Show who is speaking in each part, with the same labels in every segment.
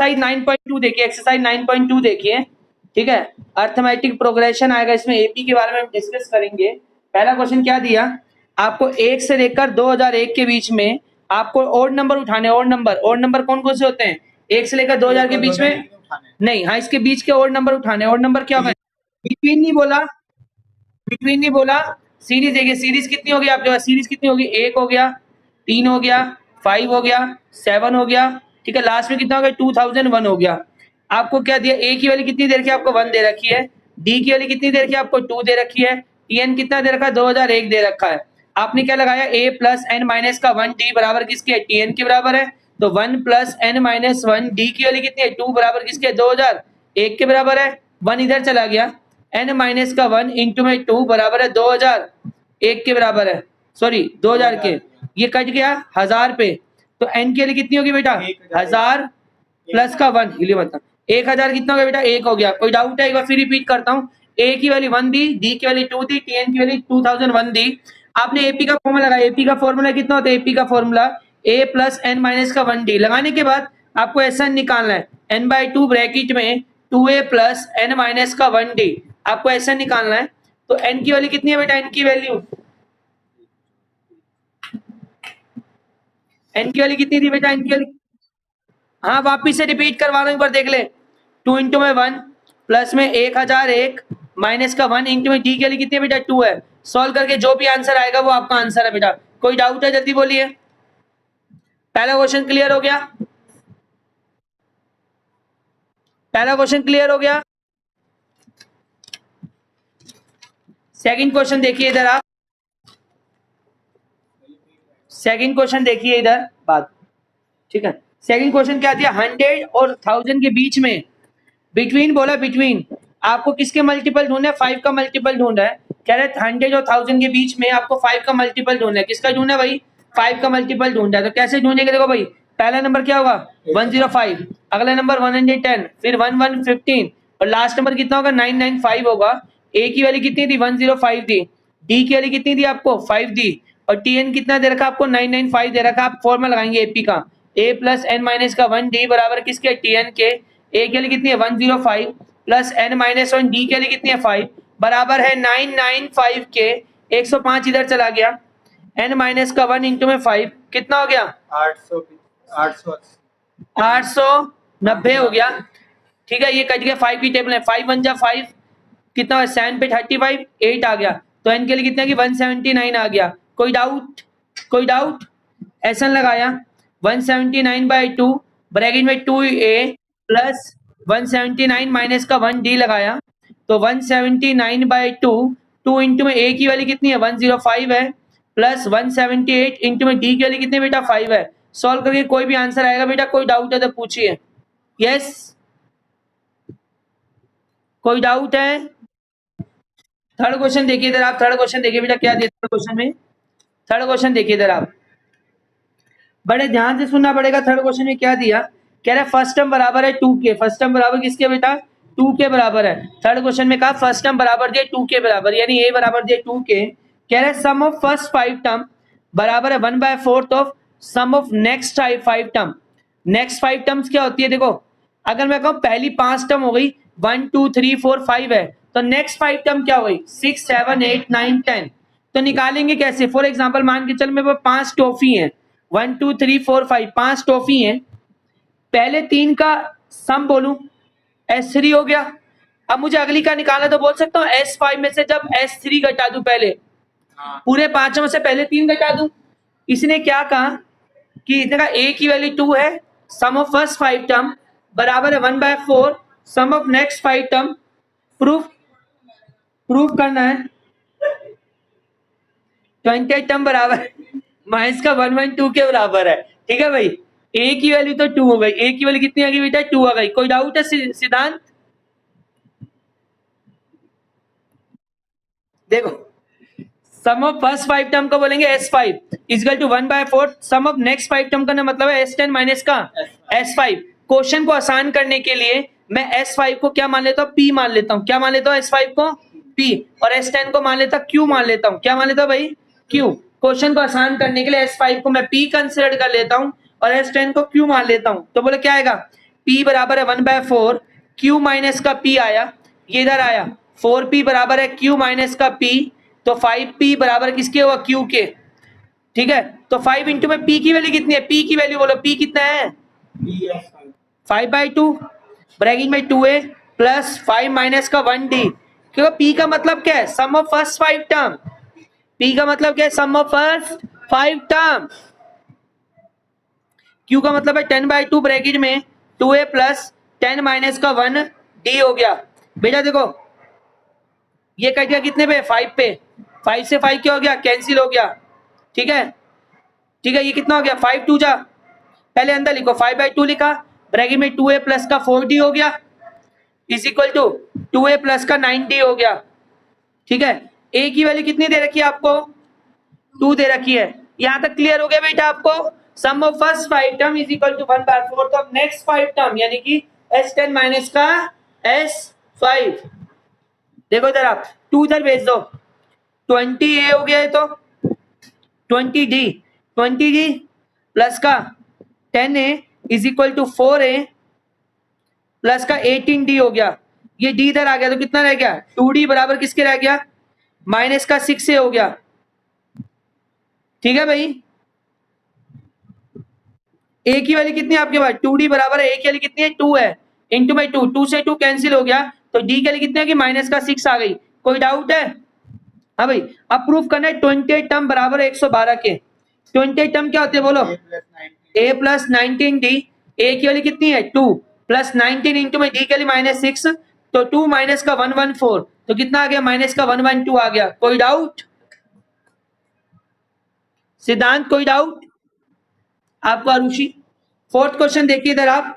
Speaker 1: Exercise 9.2 देखिए, exercise 9.2 देखिए, ठीक है। अर्थमेटिक प्रोग्रेशन आएगा, इसमें एपी के बारे में हम डिस्कस करेंगे। पहला क्वेश्चन क्या दिया आपको, 1 से लेकर 2001 के बीच में आपको ओड नंबर उठाने। ओड नंबर कौन कौन से होते हैं? 1 से लेकर 2000 के बीच में नहीं, हाँ इसके बीच के ओड नंबर उठाने। ओड नंबर क्या होगा? बिटवीन नहीं बोला, बिटवीन नहीं बोला। सीरीज देखिए, सीरीज कितनी होगी आपके पास? सीरीज कितनी होगी? 1 हो गया, 3 हो गया, 5 हो गया, 7 हो गया, ठीक है। लास्ट में कितना हो गया? 2001 हो गया। आपको क्या दिया? ए की वैल्यू कितनी दे रखी है आपको? 1 दे रखी है। डी की वैल्यू कितनी दे रखी है आपको? 2 दे रखी है। टीएन कितना दे रखा है? 2001 दे रखा है। आपने क्या लगाया? ए प्लस एन माइनस का 1 डी बराबर किसके? टीएन के बराबर है। तो 1 प्लस एन माइनस 1 डी की वैल्यू कितनी है? 2 बराबर किसके? 2001 के बराबर है। 1 इधर चला गया, एन माइनस का 1 इंटू में 2 बराबर है 2001 के बराबर है, सॉरी 2000 के। ये कट गया 1000 पे, तो एन की वैल्यू कितनी होगी बेटा? 1000 प्लस का 1, हिलियो मतलब 1000 कितना हो गया बेटा? 1 हो गया। कोई डाउट है? एक बार फिर रिपीट करता हूँ। ए की वैल्यू 1 दी, डी की वैल्यू 2 दी, टीएन की वैल्यू 2001 दी। आपने एपी का फॉर्मूला लगाया। एपी का फॉर्मूला कितना होता है? एपी का फॉर्मूला ए प्लस एन माइनस का 1 डी लगाने के बाद आपको ऐसा निकालना है, एन बाई 2 ब्रैकेट में 2a प्लस एन माइनस का 1 डी, आपको ऐसा निकालना है। तो एन की वैल्यू कितनी है बेटा? एन की वैल्यू कितनी थी बेटा? एन की वैल्यू, हाँ वापिस से रिपीट करवा रहा हूं, एक बार देख ले। 2 इंटू में 1 प्लस में 1001 माइनस का 1 इंटू में डी की वैल्यू कितनी है बेटा? 2 है। सॉल्व करके जो भी आंसर आएगा वो आपका आंसर है बेटा। कोई डाउट है? जल्दी बोलिए। पहला क्वेश्चन क्लियर हो गया? पहला क्वेश्चन क्लियर हो गया? सेकंड क्वेश्चन देखिए इधर आप, सेकंड क्वेश्चन देखिए इधर बात, ठीक है। सेकंड क्वेश्चन क्या दिया? 100 और 1000 के बीच में, बिटवीन बोला, बिटवीन आपको किसके मल्टीपल ढूंढना है? 5 का मल्टीपल ढूंढना है। कह रहे 100 और 1000 के बीच में आपको 5 का मल्टीपल ढूंढना है। किसका ढूंढना है भाई? 5 का मल्टीपल ढूंढना है। तो कैसे ढूंढेंगे? देखो भाई, पहला नंबर क्या होगा? 105, अगला नंबर 110, फिर 1115 और लास्ट नंबर कितना होगा? 995 होगा। ए की वैल्यू कितनी थी? 105 दी। डी की वैल्यू कितनी दी आपको? 5 दी। और टीएन कितना दे रखा आपको? 995 दे रखा। आप फॉर्मूला लगाएंगे एपी का, ए प्लस एन माइनस का 1 डी बराबर किसके? टीएन के। ए के लिए कितनी है? 105 प्लस एन माइनस 1 डी के लिए कितनी है? 5 बराबर है 995 के। 105 इधर चला गया, एन माइनस का 1 इंटू में 5 कितना हो गया? 890 हो गया, ठीक है। ये कट गया 5 की टेबल है, 5 1 जा 5 कितना है? 7 पे 35, 8 आ गया। तो एन के लिए कितना? 179 आ गया। कोई डाउट? कोई डाउट? एसन लगाया 179 बाई 2 ब्रैकेट में 2a प्लस 179 माइनस का 1 डी लगाया। तो 179 बाई 2, 2 इंटू में a की वैल्यू कितनी है? 105 है, प्लस 178 इंटू में डी की वैल्यू कितनी बेटा? 5 है। सॉल्व करके कोई भी आंसर आएगा बेटा। कोई डाउट है तो पूछिए। यस, कोई डाउट है? थर्ड क्वेश्चन देखिए इधर आप, थर्ड क्वेश्चन देखिए बेटा क्या दिया थर्ड क्वेश्चन में। थर्ड क्वेश्चन देखिए इधर आप, बड़े ध्यान से सुनना पड़ेगा। थर्ड क्वेश्चन में क्या दिया? कह रहा है फर्स्ट टर्म बराबर है 2 के। फर्स्ट टर्म बराबर किसके बेटा? 2 के बराबर है। थर्ड क्वेश्चन में कहा फर्स्ट टर्म बराबर दिया 2 के बराबर, यानी ए बराबर दिया 2 के। कह रहा है सम ऑफ फर्स्ट 5 टर्म बराबर है 1/4 of sum of next 5 term. Next 5 terms क्या होती है? देखो, अगर मैं कहूं पहली 5 टर्म हो गई 1 2 3 4 5 है, तो नेक्स्ट 5 टर्म क्या हो गई? 6 7 8 9 10। तो निकालेंगे कैसे? फॉर एग्जाम्पल मान के चल मेरे पास 5 टॉफी है, 1 2 3 4 5, 5 टॉफी है। पहले 3 का सम बोलूं, S3 हो गया। अब मुझे अगली का निकालना, तो बोल सकता हूँ S5 में से जब S3 घटा दूं, पहले पूरे 5 में से पहले 3 घटा दूं। इसने क्या कहा कि इसने कहा a की वैल्यू 2 है, सम ऑफ फर्स्ट 5 टर्म बराबर है 1/4 sum of next 5 term. Proof करना है 28 टर्म बराबर माइनस का 112 के बराबर है, ठीक है भाई। a की वैल्यू तो 2 हो गई, a की वैल्यू कितनी आ गई बेटा? 2 आ गई। कोई डाउट है सिद्धांत? देखो, सम ऑफ फर्स्ट 5 टर्म को बोलेंगे S5 equal to 1/4 sum of next 5 term का मतलब है S10 माइनस का S5। क्वेश्चन को आसान करने के लिए मैं S5 को क्या मान लेता हूँ? P मान लेता हूँ। क्या मान लेता हूँ? S5 को P, और S10 को मान लेता हूँ Q मान लेता हूँ। क्या मान लेता हूँ भाई? Q। क्वेश्चन को आसान करने के लिए S5 को मैं P कंसिडर कर लेता हूँ और S10 को Q मान लेता हूँ। तो बोले क्या आएगा? P बराबर है 1/4, Q माइनस का P आया, ये इधर आया 4P बराबर है Q माइनस का P, तो 5P बराबर किसके हुआ, Q के। ठीक है, तो 5 इंटू में P की वैल्यू कितनी है, P की वैल्यू बोलो, P कितना है 5/2, ब्रैकेट में 2a प्लस 5 माइनस का 1d, क्योंकि P का मतलब क्या है, सम ऑफ फर्स्ट 5 टर्म, P का मतलब क्या है, सम ऑफ फर्स्ट 5 टर्म। Q का मतलब है 10/2 ब्रैकेट में 2a प्लस 10 माइनस का 1d हो गया। बेटा देखो ये कट गया कितने पे, 5 पे, 5 से 5 क्या हो गया, कैंसिल हो गया। ठीक है, ठीक है, ये कितना हो गया 5 2 जा, पहले अंदर लिखो 5/2 लिखा, ब्रैकेट में 2a प्लस का 4d हो गया is equal to 2a plus का 9d हो गया। ठीक है, a की वैल्यू कितनी दे रखी है आपको, 2 दे रखी है। यहां तक क्लियर हो गया बेटा आपको, sum of first 5 term is equal to 1/4 तो नेक्स्ट 5 टर्म यानी कि s10 माइनस का s5, देखो इधर आप 2 इधर भेज दो, 20a हो गया है तो 20d प्लस का 10a is equal to 4a plus का 18d हो गया, ये d इधर आ गया तो कितना रह गया 2d बराबर किसके रह गया, माइनस का 6a हो गया। ठीक है भाई, a की वैल्यू कितनी है आपके पास, 2d बराबर है a की वैल्यू कितनी है 2 है, इंटू बाई 2, 2 से 2 कैंसिल हो गया तो d की वैल्यू कितनी होगी माइनस का 6 आ गई। कोई डाउट है, हाँ भाई, अब प्रूफ करना है 28 टर्म बराबर 112 के। 28 टर्म क्या होते हैं बोलो, a प्लस 19d, a की वैल्यू कितनी है 2 प्लस 19 इंटू में d की वैल्यू माइनस 6, तो 2 माइनस का 114 तो कितना आ गया माइनस का 112 आ गया। कोई डाउट सिद्धांत, कोई डाउट आपको आरुषि। फोर्थ क्वेश्चन देखिए इधर आप,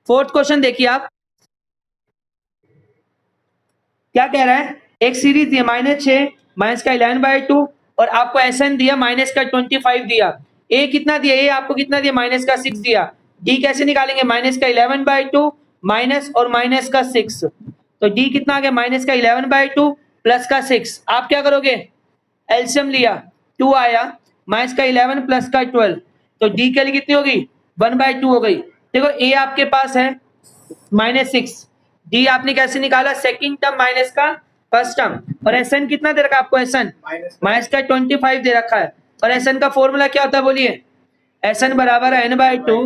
Speaker 1: फोर्थ क्वेश्चन देखिए आप क्या कह रहा है, एक सीरीज दिया -6 माइनस का 11/2 और आपको SN दिया माइनस का 25 दिया, ए कितना दिया, ए आपको कितना दिया माइनस का 6 दिया, डी कैसे निकालेंगे माइनस का 11/2 माइनस और माइनस का 6, तो डी कितना आ गया माइनस का 11/2 प्लस का 6, आप क्या करोगे एलसीएम लिया 2 आया माइनस का 11 प्लस का 12, तो डी के लिए कितनी होगी 1/2 हो गई। देखो ए आपके पास है -6, डी आपने कैसे निकाला सेकंड टर्म माइनस का फर्स्ट टर्म, और एसएन कितना दे रखा है आपको, एसएन माइनस का 25 दे रखा है, और एसएन का फॉर्मूला क्या होता है बोलिए, एसएन बराबर है n/2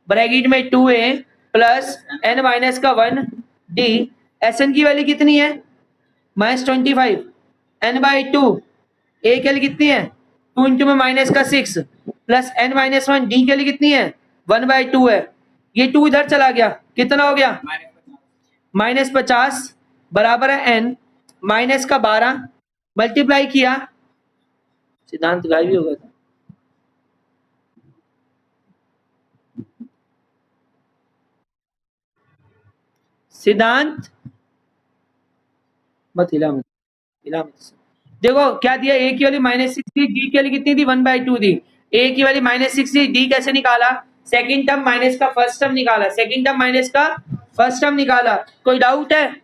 Speaker 1: ब्रैकेट में 2a प्लस n माइनस का 1d, एसएन की वैल्यू कितनी है -25, n/2 ए के लिए कितनी है 2 इंटू में माइनस का 6 प्लस n माइनस 1, डी के लिए कितनी है 1/2 है, ये 2 इधर चला गया कितना हो गया -50 बराबर है n माइनस का 12 मल्टीप्लाई किया, सिद्धांत गायब भी होगा सिद्धांत, मत हिला मत हिला मत। देखो क्या दिया, ए की वैल्यू -6 दी, डी की वैल्यू कितनी थी 1/2 दी, ए की वैल्यू -6 दी, डी कैसे निकाला सेकंड टर्म माइनस का फर्स्ट टर्म निकाला, सेकंड टर्म माइनस का फर्स्ट टर्म निकाला। कोई डाउट है,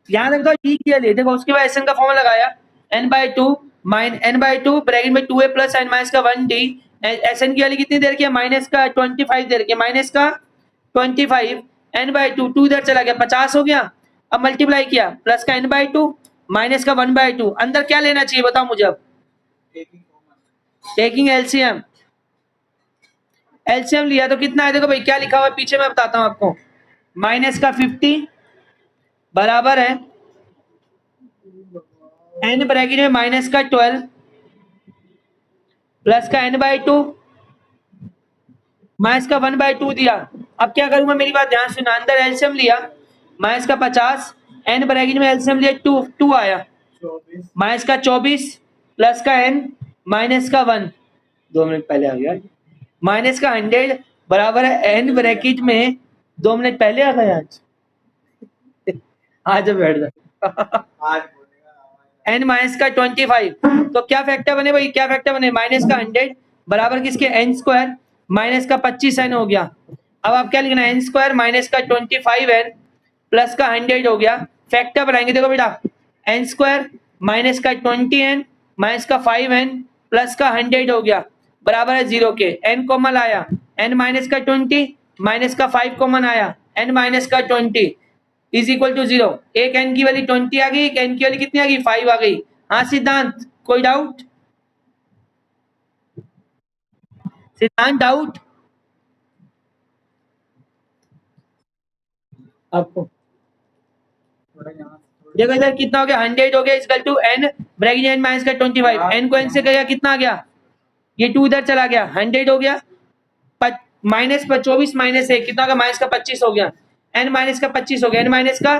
Speaker 1: यहां तक तो डी की वैल्यू देखो, उसके बाद एसएन का फॉर्मूला लगाया n/2 ब्रैकेट में 2a प्लस n माइनस का 1d, एसएन की वैल्यू कितनी दे रखी है माइनस का 25 दे रखी है, माइनस का 25 n/2, 2 इधर चला गया 50 हो गया, अब मल्टीप्लाई किया प्लस का n/2 माइनस का 1/2, अंदर क्या लेना चाहिए बताओ मुझे, अब टेकिंग एलसीएम, एलसीएम लिया तो कितना है, देखो भाई क्या लिखा हुआ है पीछे मैं बताता हूं आपको, माइनस का 50 बराबर है n ब्रैकेट में माइनस का 12 प्लस का n/2 माइनस का 1/2 दिया। अब क्या करूंगा मेरी बात ध्यान सुना, अंदर एलसीएम लिया माइनस का 50, n ब्रैकेट में एलसीएम लिया 2 आया माइनस का 24 प्लस का n माइनस का 1, 2 मिनट पहले आ गया, माइनस का 100 बराबर है n ब्रैकेट में 2 मिनट पहले आ गया, आज बैठ जा n माइनस का 25, तो क्या फैक्टर बने भाई, क्या फैक्टर बने माइनस का 100 बराबर किसके n स्क्वायर माइनस का 25n हो गया। अब आप क्या लिखना है n स्क्वायर माइनस का 25n प्लस का 100 हो गया, फैक्टर बनाएंगे देखो बेटा n स्क्वायर माइनस का 20n माइनस का 5n प्लस का 100 हो गया बराबर है 0 के। n कॉमन आया, n माइनस का 20 माइनस का 5 कॉमन आया, n माइनस का 20 इज इक्वल टू 0। एक n की वैल्यू 20 आ गई, एक n की वैल्यू कितनी आ गई 5 आ गई। हाँ सिद्धांत, कोई डाउट? सिद्धांत डाउट आपको? देखो इधर कितना हो गया 100 हो गया equal to n bracket n minus का 25। n को n से गया कितना आ गया, ये 2 इधर चला गया 100 हो गया, माइनस 24 माइनस 1 कितना होगा माइनस का 25 हो गया, n माइनस का 25 हो गया, n माइनस का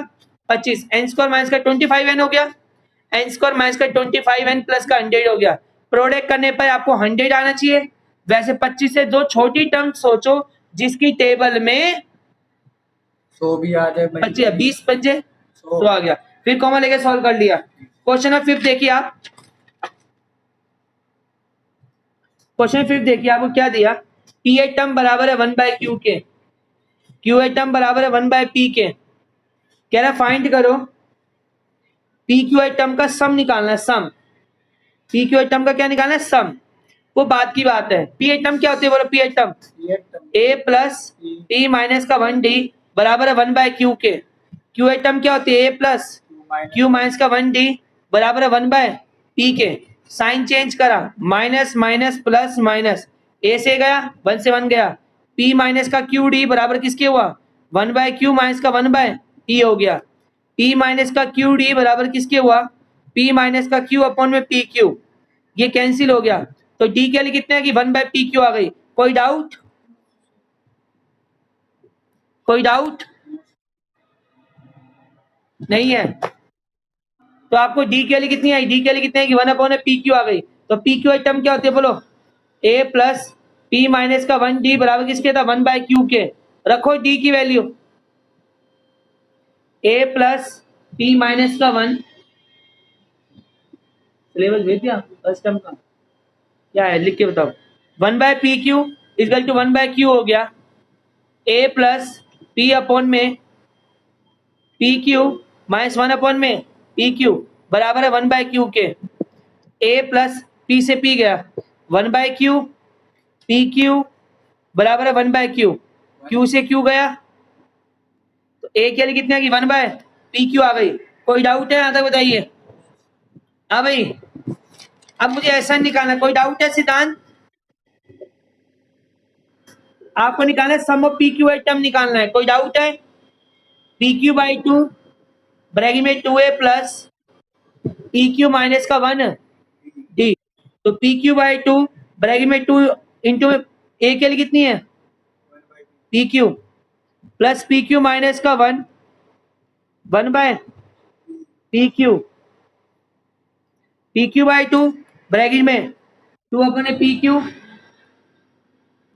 Speaker 1: 25 n स्क्वायर माइनस का 25 n हो गया, n स्क्वायर माइनस का 25 n प्लस का 100 हो गया। प्रोडक्ट करने पर आपको 100 आना चाहिए। वैसे 25 से दो छोटी टर्म सोचो जिसकी टेबल में
Speaker 2: 100 भी आ जाए,
Speaker 1: 25 20 बचे 100 आ गया, फिर कॉमा लेके सॉल्व कर लिया। क्वेश्चन नंबर 5 देखिए आप, क्वेश्चन 5 देखिए आपको क्या दिया, पी ए टर्म बराबर है 1 बाय क्यू के, क्यू ए टर्म बराबर है 1 बाय पी के। कह रहा फाइंड करो पी क्यू ए टर्म का सम निकालना है, some P Q a term का क्या निकालना है, सम। वो बात की बात है, पी ए टर्म क्या होती है बोलो, P a term A plus P minus का 1d बराबर है 1 बाय क्यू के। क्यू ए टर्म क्या होती है, ए प्लस क्यू माइनस का 1d बराबर है 1 बाय पी के। साइन चेंज करा, माइनस माइनस प्लस माइनस, ए से गया 1 से 1 गया, पी माइनस का क्यू डी बराबर किसके हुआ 1 बाय क्यू माइनस का 1 बाय पी हो गया। पी माइनस का क्यू डी बराबर किसके हुआ, पी माइनस का क्यू अपॉन में पी क्यू, ये कैंसिल हो गया। तो डी के लिए कितने की 1 बाय पी क्यू आ गई। कोई डाउट, कोई डाउट नहीं है? तो आपको डी के लिए कितनी आई, डी के लिए कितनी आएगी 1 अपॉन पी क्यू आ गई। तो पी क्यू टर्म क्या होती है बोलो, ए प्लस पी माइनस का 1d बराबर किसके था 1 बाय क्यू के। रखो डी की वैल्यू, ए प्लस पी माइनस का 1, सिलेबस भेज दिया फर्स्ट टर्म का, क्या है लिख के बताओ। 1 by P Q equal to 1 by Q हो गया, ए प्लस पी अपॉन में पी क्यू माइनस 1 अपॉन में पी क्यू बराबर है 1 बाय क्यू के। ए प्लस पी से पी गया 1 बाय क्यू, पी क्यू बराबर है 1 बाय क्यू, क्यू से क्यू गया तो ए के लिए कितने आ गई 1 बाय पी क्यू आ गई। कोई डाउट है यहाँ तक बताइए? हाँ भाई, अब मुझे ऐसा निकालना, कोई डाउट है सिद्धांत? आपको निकालना है सम ऑफ पी क्यू टर्म निकालना है, कोई डाउट है? पी क्यू बाई 2 ब्रैकेट में 2a plus P Q minus का 1d, तो पी क्यू बाई 2 ब्रैकेट में 2 इंटू ए के लिए कितनी है P Q plus P Q minus का 1 by P Q, P Q by 2 bracket में 2 अपने पी क्यू,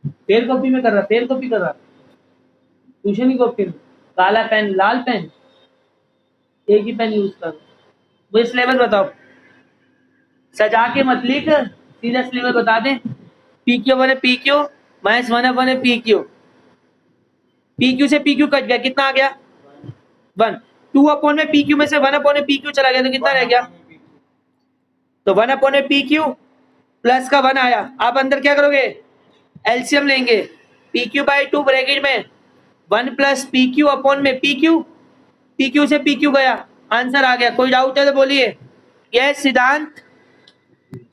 Speaker 1: फेल कॉपी में कर रहा, फेल कॉपी कर रहा, ट्यूशन की कॉपी में काला पेन लाल पेन एक ही पेन यूज कर। मुझे सिलेबस बताओ, सजा के मत लिख, सीधा सिलेबस बता दें। पी क्यू बने पी क्यू माइनस 1 बने पी क्यू, पी क्यू से पी क्यू कट गया, कितना आ गया 1। 2 अपॉन में पी क्यू में से 1 अपॉन में पी क्यू चला गया तो कितना रह गया, तो 1 अपॉन में पी क्यू प्लस का 1 आया। आप अंदर क्या करोगे एलसीएम लेंगे, पी क्यू बाई 2 ब्रैकेट में 1 प्लस पी क्यू अपॉन में पी क्यू से पी क्यू गया, आंसर आ गया। कोई डाउट है तो बोलिए। यस सिद्धांत,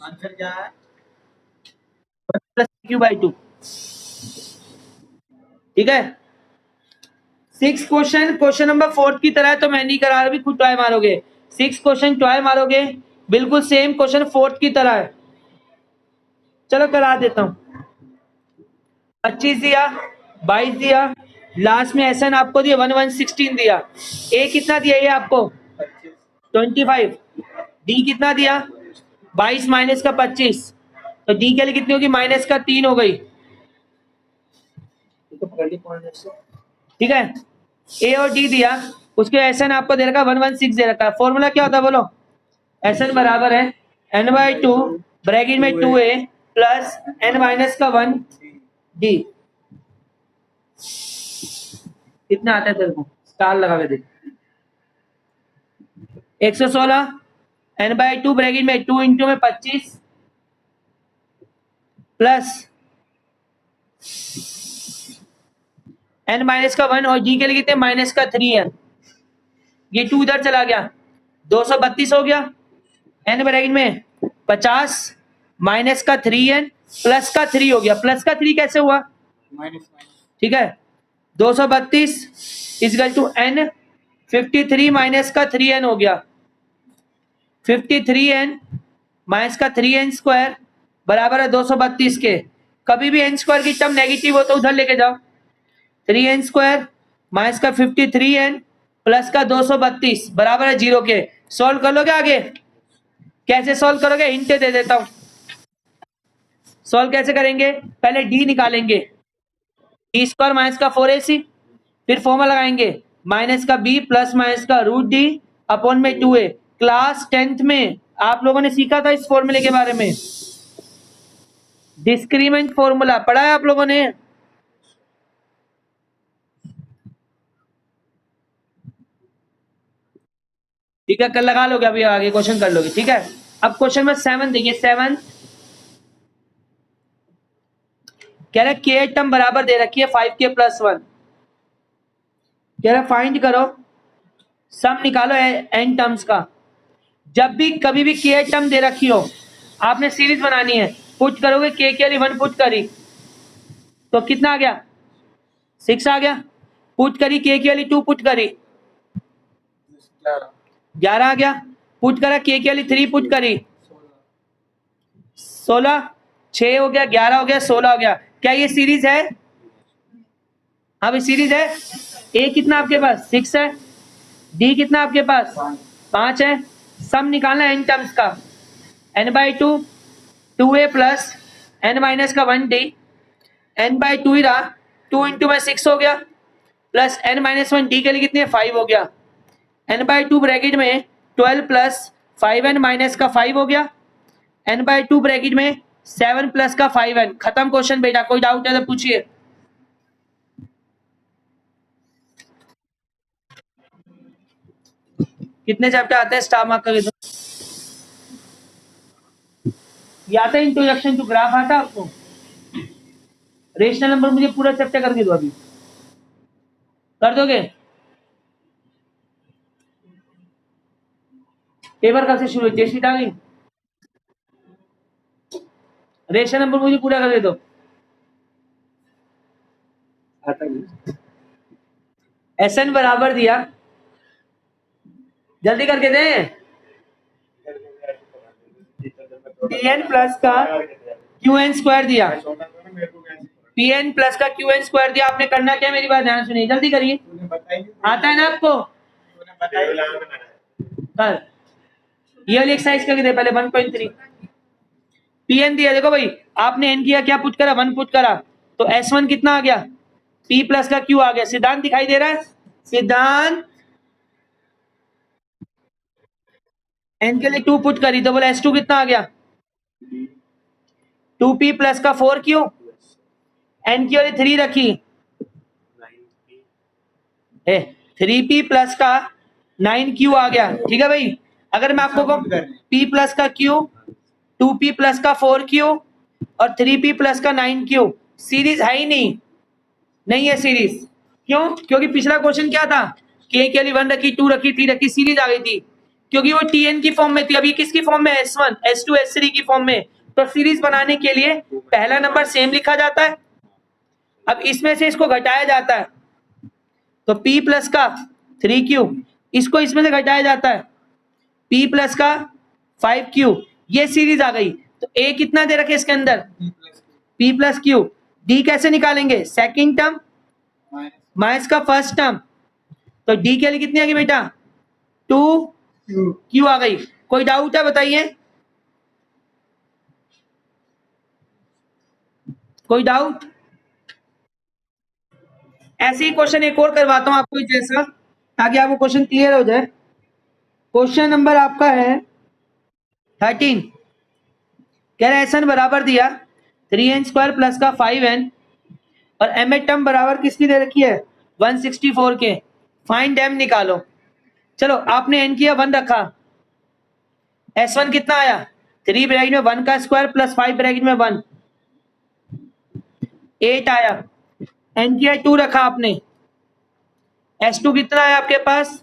Speaker 2: आंसर क्या है?
Speaker 1: 1 प्लस पी क्यू बाई 2, ठीक है। 6 क्वेश्चन, क्वेश्चन नंबर 4 की तरह तो मैं नहीं करा रहा, भी खुद ट्राई मारोगे। 6 क्वेश्चन ट्राई मारोगे, बिल्कुल सेम क्वेश्चन 4 की तरह है। चलो करा देता हूं। 25 दिया, 22 दिया, लास्ट में एसएन आपको दिया 116 दिया, ए कितना दिया ये आपको 25, डी कितना दिया 22 माइनस का 25, तो डी के लिए कितनी होगी माइनस का 3 हो गई, ठीक है। ए और डी दिया, उसके एसएन आपको दे रखा 116 दे रखा है। फॉर्मूला क्या होता है बोलो, एसएन बराबर है n बाई 2 ब्रैकेट में 2a प्लस n माइनस का 1 डी। कितना आता है तेरे को, स्टार लगा के देख। 116 n बाई 2 ब्रैकेट में 2 इंटू में 25 प्लस n माइनस का 1 और d के लिए कितने माइनस का 3 है, ये 2 इधर चला गया, 232 हो गया, n ब्रैकेट में 50 माइनस का 3n प्लस का 3 हो गया। प्लस का 3 कैसे हुआ,
Speaker 2: माइनस
Speaker 1: ठीक है, 232 इजकल टू n, 53 माइनस का 3n हो गया, 53n माइनस का 3n स्क्वायर बराबर है 232 के। कभी भी n स्क्वायर की टर्म नेगेटिव हो तो उधर लेके जाओ, 3n स्क्वायर माइनस का 53n प्लस का 232 बराबर है 0 के। सॉल्व कर लोगे आगे, कैसे सॉल्व करोगे, हिंट दे देता हूं। सॉल्व कैसे करेंगे, पहले d निकालेंगे, डी स्क्वायर माइनस का 4ac, फिर फॉर्मूला लगाएंगे माइनस का b प्लस माइनस का रूट डी अपॉन में 2a। क्लास 10th में आप लोगों ने सीखा था इस फॉर्मूले के बारे में, डिस्क्रीमेंट फॉर्मूला पढ़ा है आप लोगों ने। ठीक है, कल लगा लोगे, अभी आगे क्वेश्चन कर लोगे, ठीक है। अब क्वेश्चन में 7 देखिए, 7 कह रहा है के टर्म बराबर दे रखी है 5k प्लस 1, कह रहा फाइंड करो सम निकालो एन टर्म्स का। जब भी कभी भी के टर्म दे रखी हो आपने सीरीज बनानी है, पुट करोगे के लिए 1 पुट करी तो कितना आ गया 6 आ गया, पुट करी के लिए 2 पुट करी 11 आ गया, पुट करा के लिए 3 पुट करी 16, 6 हो गया, 11 हो गया, 16 हो गया। क्या ये सीरीज है, हाँ भाई सीरीज है। ए कितना आपके पास 6 है, डी कितना आपके पास 5 है, सम निकालना एन टर्म्स का, n/2 2a plus n minus का 1d, n/2 ही रहा, 2 इंटू में 6 हो गया प्लस n माइनस 1 d के लिए कितने 5 हो गया, n/2 ब्रैकेट में 12 प्लस 5n माइनस का 5 हो गया, n/2 ब्रैकेट में 7 प्लस का 5n। खत्म क्वेश्चन बेटा, कोई डाउट है तो पूछिए। कितने चैप्टर आते हैं स्टार मार्क का, ये आता है इंट्रोडक्शन टू ग्राफ, आता है आपको, रेशनल नंबर मुझे पूरा चैप्टर करके दो, अभी कर दोगे, पेपर कब से शुरू है, टेस्ट आ गई, रेशनल नंबर मुझे पूरा कर दो, एसएन बराबर दिया, जल्दी करके दें, pn प्लस का qn स्क्वायर दिया, pn प्लस का qn स्क्वायर दिया, आपने करना क्या, मेरी बात ध्यान सुनिए, जल्दी करिए, आता है ना आपको, कर ये वाली एक्सरसाइज करके दे पहले 1.3, pn दिया, देखो भाई आपने n किया, क्या पुट करा 1 पुट करा, तो s1 कितना आ गया, p प्लस का q आ गया, सिद्धांत दिखाई दे रहा है, सिद्धांत n के लिए 2 पुट करी तो बोला s2 कितना आ गया 2p प्लस का 4q, n की वाली 3 रखी, 3p प्लस का 9q आ गया, ठीक है भाई। अगर मैं आपको कहूं p प्लस का q, 2p प्लस का 4q और 3p प्लस का 9q, सीरीज है ही नहीं, नहीं है सीरीज, क्यों, क्योंकि पिछला क्वेश्चन क्या था, k के लिए 1 रखी, 2 रखी, 3 रखी, सीरीज आ गई थी, क्योंकि वो tn की फॉर्म में थी, अभी किसकी फॉर्म में, s1 s2 s3 की फॉर्म में, तो सीरीज बनाने के लिए पहला नंबर सेम लिखा जाता है, अब इसमें से इसको घटाया जाता है, तो p प्लस का 3q, इसको इसमें से घटाया जाता है p प्लस का 5q, ये सीरीज आ गई। तो a कितना दे रखे इसके अंदर p प्लस q, d कैसे निकालेंगे, सेकंड टर्म माइनस का फर्स्ट टर्म, तो d के लिए कितनी आ गई बेटा 2q आ गई। कोई डाउट है बताइए, कोई डाउट, ऐसे ही क्वेश्चन एक और करवाता हूं आपको जैसा, ताकि आपको क्वेश्चन क्लियर हो जाए। क्वेश्चन नंबर आपका है 13, कह रहा है एस एन बराबर दिया 3n स्क्वायर प्लस का 5n और एम ए टर्म बराबर किसकी दे रखी है 164 के, फाइंड एम निकालो। चलो आपने n किया 1 रखा, s1 कितना आया 3 ब्रैकेट में 1 का स्क्वायर प्लस 5 ब्रैकेट में 1, 8 आया। एन किया 2 रखा आपने, S2 कितना है आपके पास?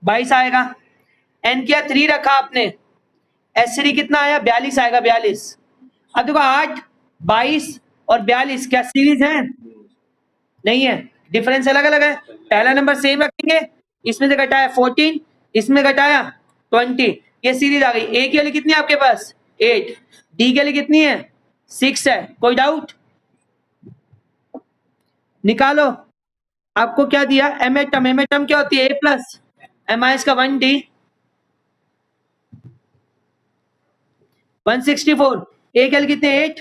Speaker 1: 22 आएगा। एन किया 3 रखा आपने, S3 कितना आया? 42 आएगा, 42। अब देखो 8, 22 और 42 क्या सीरीज है? नहीं है, डिफरेंस अलग अलग है। पहला नंबर सेम रखेंगे, इसमें से घटाया 14, इसमें घटाया 20, ये सीरीज आ गई। ए के लिए कितनी है आपके पास? 8। डी के लिए कितनी है? 6 है। कोई डाउट? निकालो। आपको क्या दिया? एम ए टर्म क्या होती है? ए प्लस एम आई का 1 डी 164। ए के लिए कितने? 8।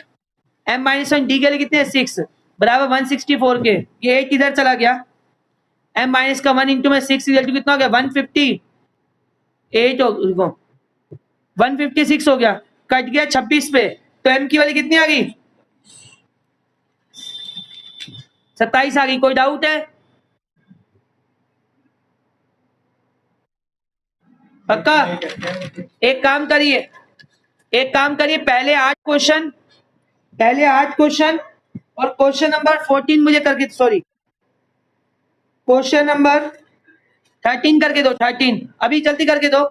Speaker 1: एम माइनस 1 डी के लिए कितने? 6 बराबर 164 के। ये 8 इधर चला गया, एम माइनस का 1 इंटू में 6 इक्वल टू कितना हो गया? 158 हो 156 हो गया, कट गया 26 पे। तो एम की वाली कितनी आ गई? 27 आ गई। कोई डाउट है? पक्का? एक काम करिए, पहले 8 क्वेश्चन और क्वेश्चन नंबर 14 मुझे करके, सॉरी क्वेश्चन नंबर 13 करके दो। 13 अभी जल्दी करके दो।